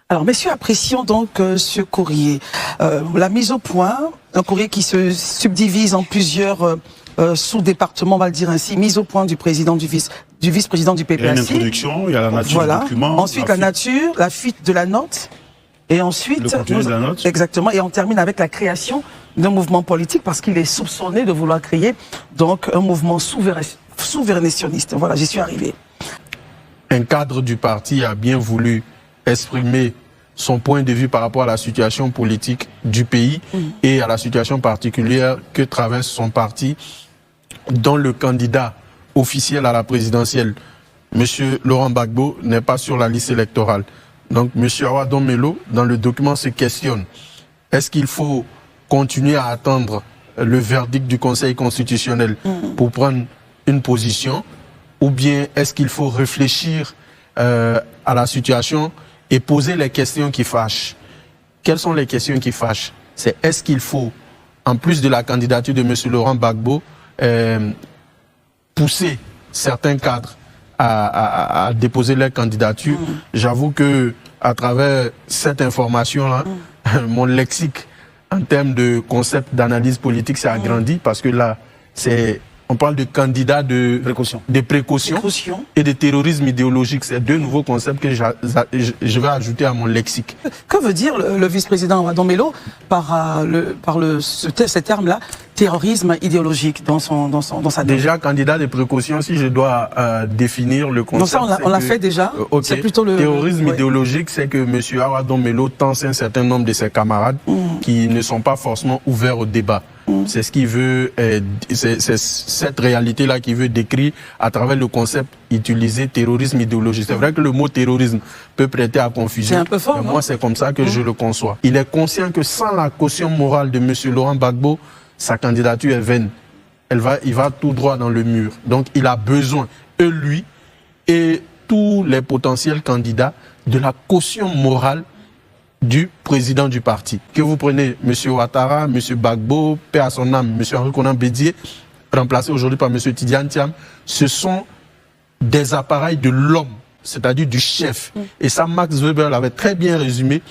Alors, messieurs, apprécions donc ce courrier. La mise au point, un courrier qui se subdivise en plusieurs sous-départements, on va le dire ainsi, mise au point du président, du vice-président du PPAC. Il y a une introduction, il y a la nature du document. Ensuite, la nature, la fuite de la note. Et ensuite, le contenu de la note. Exactement. Et on termine avec la création d'un mouvement politique parce qu'il est soupçonné de vouloir créer donc un mouvement souverainationniste. Voilà, j'y suis arrivé. Un cadre du parti a bien voulu exprimer son point de vue par rapport à la situation politique du pays et à la situation particulière que traverse son parti, dont le candidat officiel à la présidentielle, M. Laurent Gbagbo, n'est pas sur la liste électorale. Donc, M. Awa Domelo, dans le document, se questionne. Est-ce qu'il faut continuer à attendre le verdict du Conseil constitutionnel pour prendre une position, ou bien est-ce qu'il faut réfléchir à la situation et poser les questions qui fâchent? Quelles sont les questions qui fâchent? C'est est-ce qu'il faut, en plus de la candidature de M. Laurent Gbagbo, pousser certains cadres à déposer leur candidature? J'avoue que à travers cette information-là, mon lexique en termes de concept d'analyse politique s'est agrandi parce que là, on parle de candidats de précaution et de terrorisme idéologique. C'est deux nouveaux concepts que je vais ajouter à mon lexique. Que veut dire le vice-président Awa Domelo par ces termes-là, terrorisme idéologique dans sa Déjà, candidat de précaution, si je dois définir le concept. Donc ça, on l'a fait déjà. Okay. C'est plutôt le terrorisme idéologique, c'est que M. Awa Domelo tense un certain nombre de ses camarades qui ne sont pas forcément ouverts au débat. C'est ce qu'il veut, c'est cette réalité-là qu'il veut décrire à travers le concept utilisé terrorisme idéologique. C'est vrai que le mot terrorisme peut prêter à confusion. C'est un peu fort. Mais moi, c'est comme ça que je le conçois. Il est conscient que sans la caution morale de M. Laurent Gbagbo, sa candidature est vaine. Il va tout droit dans le mur. Donc, il a besoin, lui et tous les potentiels candidats, de la caution morale du président du parti. Que vous prenez M. Ouattara, M. Gbagbo, paix à son âme, M. Henri Konan Bédié, remplacé aujourd'hui par M. Tidiane Thiam, ce sont des appareils de l'homme, c'est-à-dire du chef. Et ça, Max Weber l'avait très bien résumé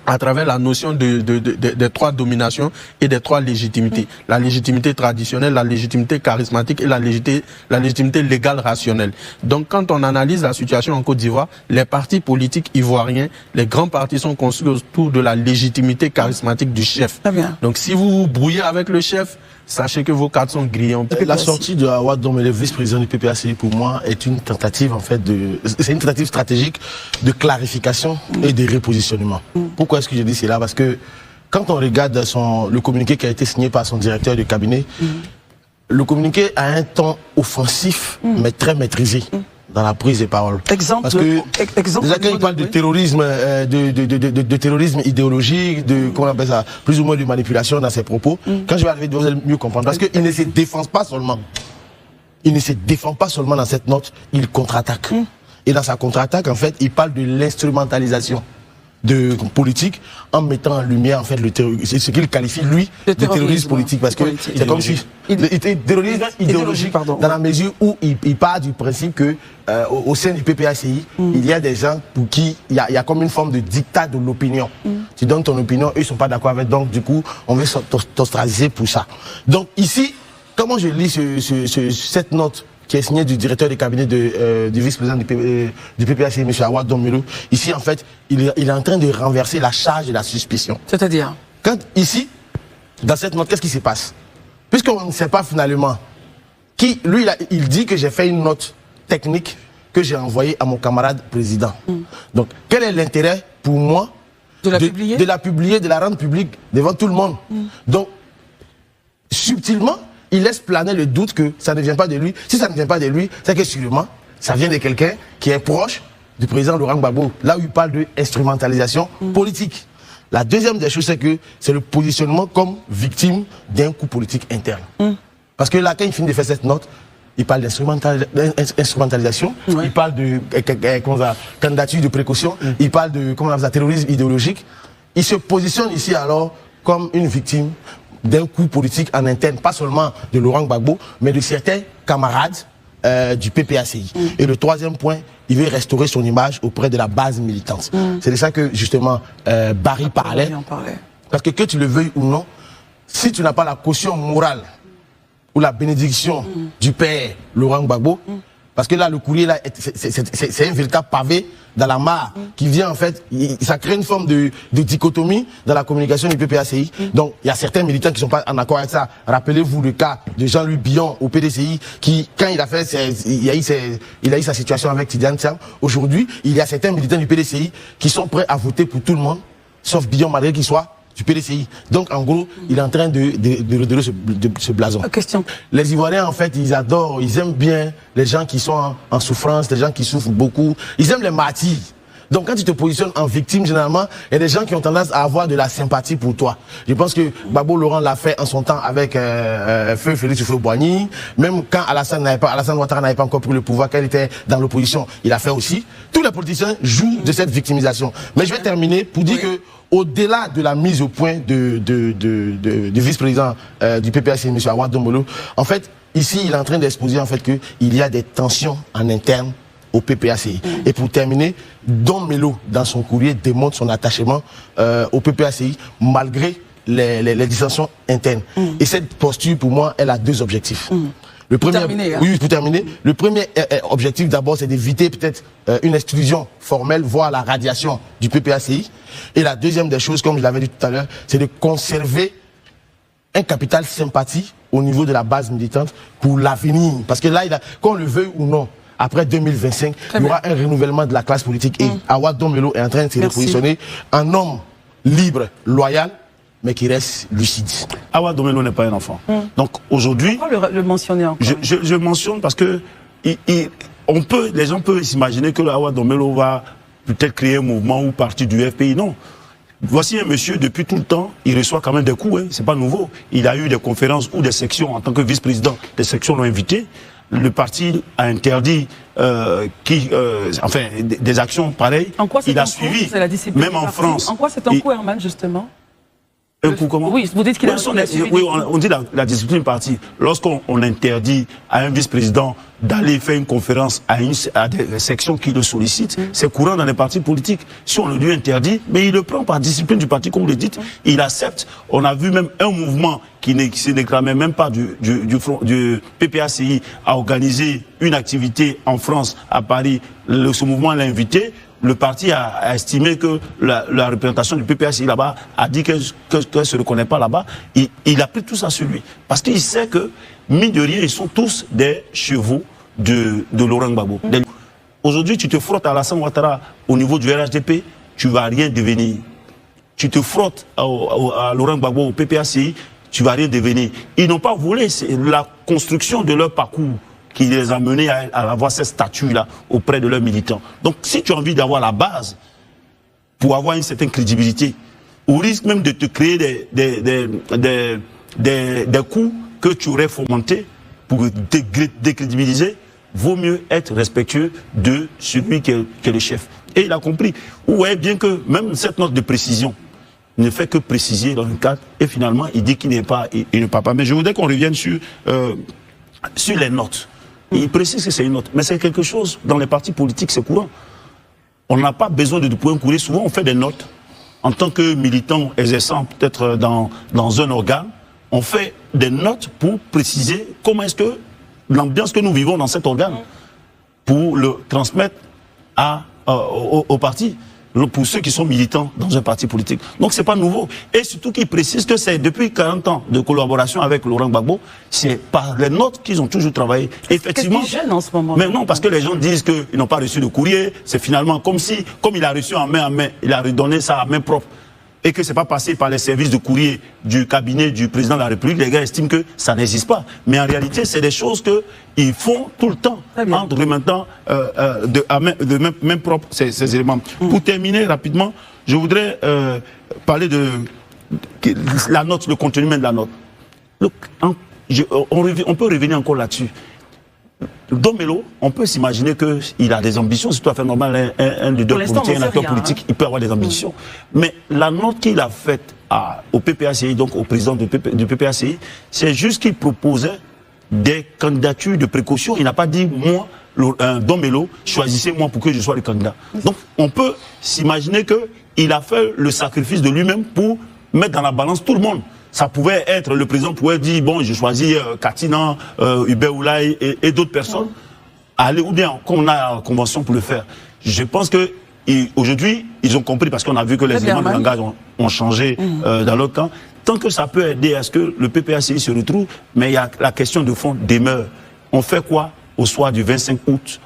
à travers la notion des trois dominations et des trois légitimités. La légitimité traditionnelle, la légitimité charismatique et la légitimité légale rationnelle. Donc quand on analyse la situation en Côte d'Ivoire, les partis politiques ivoiriens, les grands partis sont construits autour de la légitimité charismatique du chef. Très bien. Donc si vous vous brouillez avec le chef, sachez que vos cartes sont grillées. La sortie de Awa Domelo, vice-président du PPAC, pour moi, est une tentative, en fait, c'est une tentative stratégique de clarification et de repositionnement. Pourquoi est-ce que je dis cela? Parce que quand on regarde le communiqué qui a été signé par son directeur de cabinet, le communiqué a un ton offensif, mais très maîtrisé dans la prise de parole. Exemple. Parce que déjà quand il parle de terrorisme, de terrorisme idéologique, comment on appelle ça, plus ou moins de manipulation dans ses propos, quand je vais arriver, vous allez mieux comprendre. Parce qu'il ne se défend pas seulement. Il ne se défend pas seulement dans cette note, il contre-attaque. Et dans sa contre-attaque, en fait, il parle de l'instrumentalisation de politique en mettant en lumière en fait le terrorisme, c'est ce qu'il qualifie lui de terrorisme politique, parce que c'est comme si terrorisme idéologique dans la mesure où il part du principe que au sein du PPACI il y a des gens pour qui il y a comme une forme de dictat de l'opinion. Tu donnes ton opinion, eux ils sont pas d'accord avec, donc du coup on veut t'ostraciser pour ça. Donc ici, comment je lis cette note qui est signé du directeur du cabinet du vice-président du PPAC, M. Awa Domelo. Ici, en fait, il est en train de renverser la charge et la suspicion. C'est-à-dire? Quand, ici, dans cette note, qu'est-ce qui se passe? Puisqu'on ne sait pas finalement qui, lui, il dit que j'ai fait une note technique que j'ai envoyée à mon camarade président. Donc, quel est l'intérêt pour moi de la publier, de la rendre publique devant tout le monde? Donc, subtilement, il laisse planer le doute que ça ne vient pas de lui. Si ça ne vient pas de lui, c'est que sûrement, ça vient de quelqu'un qui est proche du président Laurent Gbagbo. Là où il parle d'instrumentalisation politique. La deuxième des choses, c'est que c'est le positionnement comme victime d'un coup politique interne. Parce que là, quand il finit de faire cette note, il parle d'instrumentalisation, il parle de candidature de précaution, il parle de terrorisme idéologique. Il se positionne ici alors comme une victime d'un coup politique en interne, pas seulement de Laurent Gbagbo, mais de certains camarades du PPACI. Et le troisième point, il veut restaurer son image auprès de la base militante. C'est de ça que justement Barry parlait. Parce que tu le veuilles ou non, si tu n'as pas la caution morale ou la bénédiction du père Laurent Gbagbo, parce que là, le courrier, là, c'est un véritable pavé dans la mare qui vient, en fait, ça crée une forme de dichotomie dans la communication du PPACI. Donc, il y a certains militants qui ne sont pas en accord avec ça. Rappelez-vous le cas de Jean-Louis Billon au PDCI, qui, quand il a fait, il a eu sa situation avec Tidiane Thiam. Aujourd'hui, il y a certains militants du PDCI qui sont prêts à voter pour tout le monde, sauf Billon, malgré qu'il soit du PDCI. Donc, en gros, il est en train de redorer ce blason. Question. Les Ivoiriens, en fait, ils adorent, ils aiment bien les gens qui sont en souffrance, les gens qui souffrent beaucoup. Ils aiment les martyrs. Donc, quand tu te positionnes en victime, généralement, il y a des gens qui ont tendance à avoir de la sympathie pour toi. Je pense que Gbagbo Laurent l'a fait en son temps avec Feu Félix Houphouët-Boigny. Même quand Alassane Ouattara n'avait pas encore pris le pouvoir, quand il était dans l'opposition, il a fait aussi. Tous les politiciens jouent de cette victimisation. Mais je vais terminer pour dire que au-delà de la mise au point du vice-président du PPACI, M. Awad Dombolo, en fait, ici, il est en train d'exposer en fait qu'il y a des tensions en interne au PPACI. Et pour terminer, Don Melo, dans son courrier, démontre son attachement au PPACI, malgré les dissensions internes. Et cette posture, pour moi, elle a deux objectifs. Le premier, oui, pour terminer, le premier objectif d'abord, c'est d'éviter peut-être une exclusion formelle, voire la radiation du PPACI. Et la deuxième des choses, comme je l'avais dit tout à l'heure, c'est de conserver un capital sympathie au niveau de la base militante pour l'avenir. Parce que là, qu'on le veuille ou non, après 2025, il y aura un renouvellement de la classe politique. Et Awad Dombolo est en train de se repositionner en homme libre, loyal, mais qui reste lucide. Awad Dombolo n'est pas un enfant. Donc aujourd'hui... Pourquoi le mentionner encore? Je mentionne parce que les gens peuvent s'imaginer que Awad Dombolo va peut-être créer un mouvement ou parti du FPI. Non. Voici un monsieur, depuis tout le temps, il reçoit quand même des coups, hein, c'est pas nouveau. Il a eu des conférences ou des sections en tant que vice-président. Des sections l'ont invité. Le parti a interdit des actions pareilles. En quoi il a suivi, même en France. En quoi c'est un coup, Herman, justement? Un coup comment? Oui, vous dites qu'il a suivi. Oui, on dit la discipline partie. Lorsqu'on interdit à un vice-président d'aller faire une conférence à des sections qui le sollicitent, c'est courant dans les partis politiques. Si on le lui interdit, mais il le prend par discipline du parti, comme vous le dites, il accepte. On a vu même un mouvement qui ne se réclamait même pas du PPACI à organiser une activité en France, à Paris. Ce mouvement l'a invité. Le parti a estimé que la représentation du PPACI là-bas a dit qu'elle ne se reconnaît pas là-bas. Il a pris tout ça sur lui. Parce qu'il sait que, mine de rien, ils sont tous des chevaux de Laurent Gbagbo. Aujourd'hui, tu te frottes à Alassane Ouattara au niveau du RHDP, tu ne vas rien devenir. Tu te frottes à Laurent Gbagbo au PPACI, tu ne vas rien devenir. Ils n'ont pas volé la construction de leur parcours qui les a menés à avoir cette statue-là auprès de leurs militants. Donc, si tu as envie d'avoir la base pour avoir une certaine crédibilité, au risque même de te créer des coups que tu aurais fomentés pour te décrédibiliser, vaut mieux être respectueux de celui qui est le chef. Et il a compris. Vous voyez bien que même cette note de précision ne fait que préciser dans le cadre, et finalement, il dit qu'il n'est pas, il ne parle pas. Mais je voudrais qu'on revienne sur les notes. Il précise que c'est une note, mais c'est quelque chose, dans les partis politiques, c'est courant. On n'a pas besoin de points courrier. Souvent, on fait des notes. En tant que militant exerçant peut-être dans un organe, on fait des notes pour préciser comment est-ce que l'ambiance que nous vivons dans cet organe, pour le transmettre au parti, pour ceux qui sont militants dans un parti politique. Donc c'est pas nouveau. Et surtout qu'ils précisent que c'est depuis 40 ans de collaboration avec Laurent Gbagbo, c'est par les notes qu'ils ont toujours travaillé. Effectivement. Qu'est-ce qui gêne en ce moment? Mais non, parce que les gens disent qu'ils n'ont pas reçu de courrier, c'est finalement comme il a reçu en main à main, il a redonné ça à main propre. Et que c'est pas passé par les services de courrier du cabinet du président de la République, les gars estiment que ça n'existe pas. Mais en réalité, c'est des choses qu'ils font tout le temps, en remettant de même propre ces éléments. Pour terminer rapidement, je voudrais parler de la note, le contenu même de la note. Donc, on peut revenir encore là-dessus. Don Melo, on peut s'imaginer qu'il a des ambitions, c'est tout à fait normal, un leader politique, un acteur politique, il peut avoir des ambitions. Mais la note qu'il a faite au PPACI, donc au président du PPACI, c'est juste qu'il proposait des candidatures de précaution. Il n'a pas dit, moi, Dombello, choisissez-moi pour que je sois le candidat. Donc, on peut s'imaginer qu'il a fait le sacrifice de lui-même pour mettre dans la balance tout le monde. Ça pouvait être, le président pouvait dire, bon, je choisis Katina, Hubert Oulaye et d'autres personnes. Allez, ou bien, comme on a la convention pour le faire. Je pense que aujourd'hui, ils ont compris, parce qu'on a vu que les éléments de langage ont changé dans l'autre camp. Tant que ça peut aider à ce que le PPACI se retrouve, mais il y a la question de fond demeure. On fait quoi au soir du 25 août,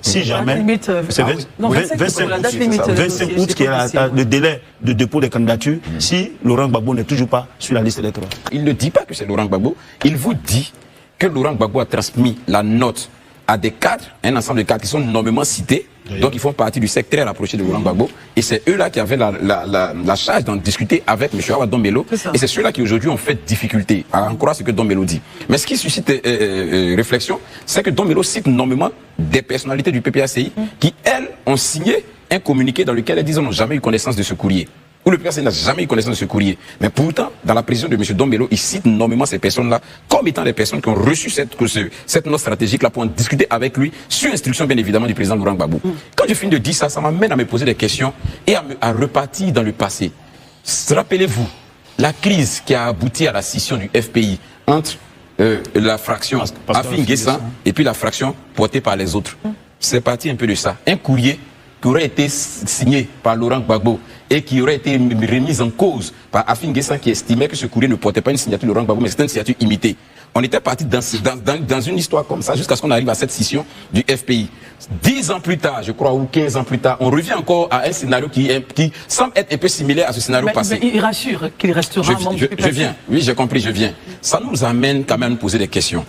si jamais... C'est 25 août qui est le délai de dépôt des candidatures, si Laurent Gbagbo n'est toujours pas sur la liste électorale. Il ne dit pas que c'est Laurent Gbagbo, il vous dit que Laurent Gbagbo a transmis la note à des cadres, un ensemble de cadres qui sont nommément cités, donc ils font partie du secteur rapproché de Laurent Gbagbo, et c'est eux-là qui avaient la charge d'en discuter avec M. Awa Dombello, et c'est ceux-là qui aujourd'hui ont fait difficulté à en croire ce que Dombello dit. Mais ce qui suscite réflexion, c'est que Dombello cite nommément des personnalités du PPACI qui, elles, ont signé un communiqué dans lequel elles disent qu'ils n'ont jamais eu connaissance de ce courrier. Ou le PPACI n'a jamais eu connaissance de ce courrier. Mais pourtant, dans la précision de M. Dombello, il cite nommément ces personnes-là comme étant des personnes qui ont reçu cette note stratégique-là pour en discuter avec lui, sur instruction bien évidemment du président Laurent Gbagbo. Quand je finis de dire ça, ça m'amène à me poser des questions et à repartir dans le passé. Rappelez-vous, la crise qui a abouti à la scission du FPI entre la fraction Afin Guessan et puis la fraction portée par les autres. C'est parti un peu de ça. Un courrier qui aurait été signé par Laurent Gbagbo et qui aurait été remis en cause par Afin Guessan qui estimait que ce courrier ne portait pas une signature de Laurent Gbagbo, mais c'était une signature imitée. On était parti dans une histoire comme ça jusqu'à ce qu'on arrive à cette scission du FPI. 10 ans plus tard, je crois, ou 15 ans plus tard, on revient encore à un scénario qui semble être un peu similaire à ce scénario passé. Mais il rassure qu'il restera membre du PPACI. Je viens, oui, j'ai compris, je viens. Ça nous amène quand même à poser des questions.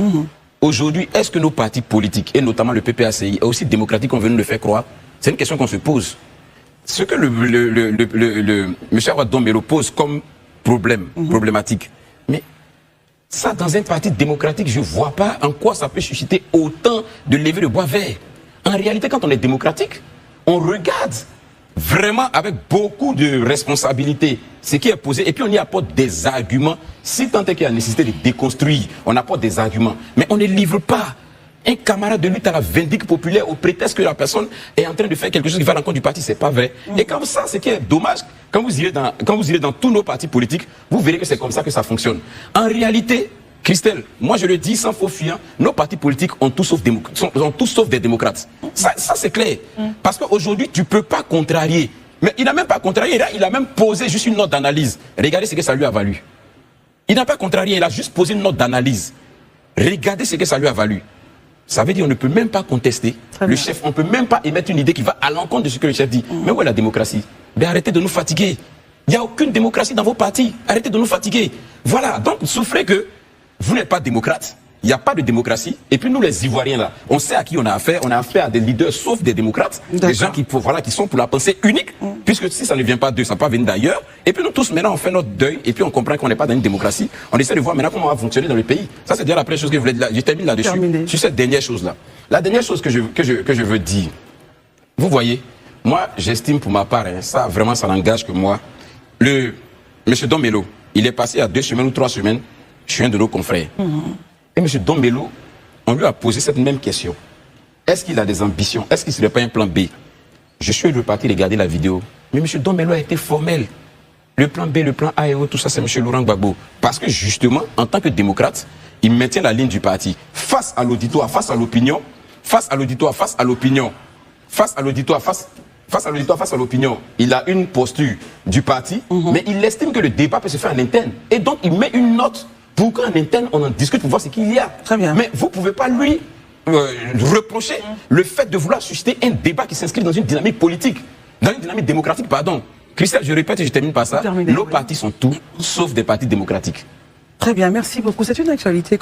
Aujourd'hui, est-ce que nos partis politiques, et notamment le PPACI, est aussi démocratique qu'on veut nous le faire croire? C'est une question qu'on se pose. Ce que M. Awa Dombello pose comme problématique, mais ça, dans un parti démocratique, je ne vois pas en quoi ça peut susciter autant de lever le bois vert. En réalité, quand on est démocratique, on regarde vraiment avec beaucoup de responsabilité ce qui est posé et puis on y apporte des arguments. Si tant est qu'il y a nécessité de déconstruire, on apporte des arguments. Mais on ne livre pas un camarade de lutte à la vindicte populaire au prétexte que la personne est en train de faire quelque chose qui va à l'encontre du parti. C'est pas vrai. Et comme ça, ce qui est dommage, quand vous irez dans tous nos partis politiques, vous verrez que c'est comme ça que ça fonctionne. En réalité, Christelle, moi je le dis sans faux fuyant, nos partis politiques ont tous sauf des démocrates. Ça c'est clair. Parce qu'aujourd'hui, tu ne peux pas contrarier. Mais il n'a même pas contrarié, il a même posé juste une note d'analyse. Regardez ce que ça lui a valu. Il n'a pas contrarié, il a juste posé une note d'analyse. Regardez ce que ça lui a valu. Ça veut dire qu'on ne peut même pas contester le chef, on ne peut même pas émettre une idée qui va à l'encontre de ce que le chef dit. Mais où est la démocratie? Mais arrêtez de nous fatiguer. Il n'y a aucune démocratie dans vos partis. Arrêtez de nous fatiguer. Voilà, donc souffrez que vous n'êtes pas démocrate. Il n'y a pas de démocratie. Et puis nous, les Ivoiriens, là, on sait à qui on a affaire. On a affaire à des leaders, sauf des démocrates. Des gens qui sont pour la pensée unique. Puisque si ça ne vient pas d'eux, ça peut venir d'ailleurs. Et puis nous tous, maintenant, on fait notre deuil. Et puis on comprend qu'on n'est pas dans une démocratie. On essaie de voir maintenant comment on va fonctionner dans le pays. Ça, c'est déjà la première chose que je voulais dire. Je termine là-dessus. Sur cette dernière chose-là. La dernière chose que je veux dire. Vous voyez, moi, j'estime pour ma part, ça, vraiment, ça n'engage que moi. M. Dombello, il est passé à 2 semaines ou 3 semaines. Je suis un de nos confrères. Et M. Dombello, on lui a posé cette même question. Est-ce qu'il a des ambitions? Est-ce qu'il ne serait pas un plan B? Je suis reparti regarder la vidéo. Mais M. Dombello a été formel. Le plan B, le plan A et tout ça, c'est M. Laurent Gbagbo. Parce que justement, en tant que démocrate, il maintient la ligne du parti. Face à l'auditoire, face à l'opinion, face à l'auditoire, face à l'opinion, face à l'auditoire, face à l'opinion, il a une posture du parti, mais il estime que le débat peut se faire en interne. Et donc, il met une note pour qu'en interne, on en discute pour voir ce qu'il y a. Très bien. Mais vous ne pouvez pas lui reprocher le fait de vouloir susciter un débat qui s'inscrit dans une dynamique politique, dans une dynamique démocratique, pardon. Christelle, je répète et je termine par ça. Nos partis sont tous, sauf des partis démocratiques. Très bien, merci beaucoup. C'est une actualité.